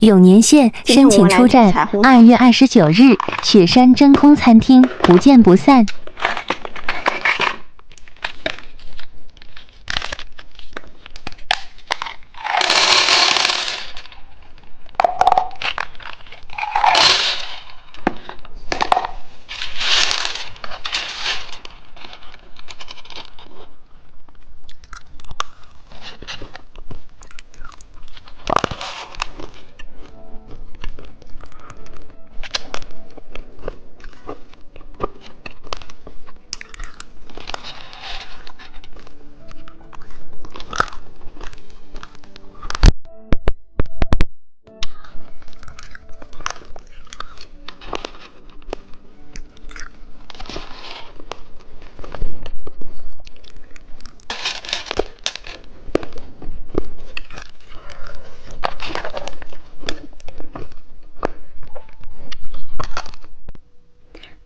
永年县申请出战2月29日雪山真空餐厅，不见不散。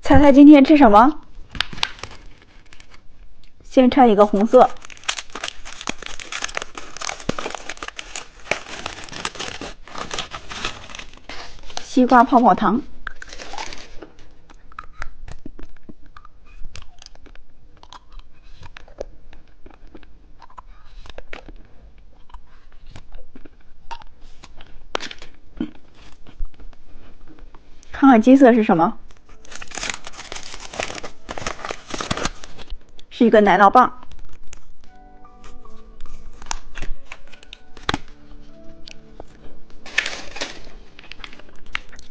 猜猜今天吃什么？先拆一个红色，西瓜泡泡糖，看看金色是什么？是一个奶酪棒。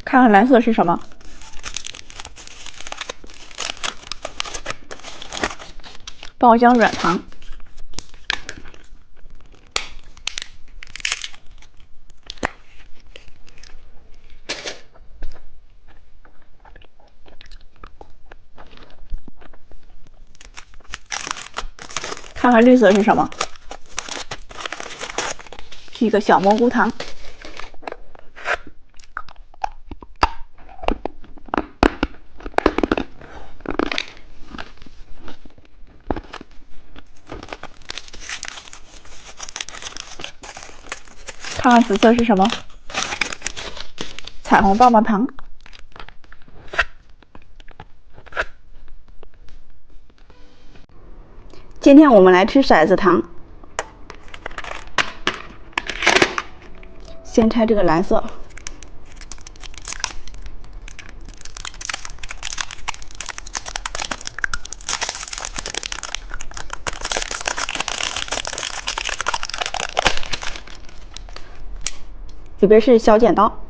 看看蓝色是什么？爆浆软糖。看看绿色是什么？是一个小蘑菇糖。看看紫色是什么？彩虹棒棒糖。今天我们来吃骰子糖。先拆这个蓝色，这边是小剪刀。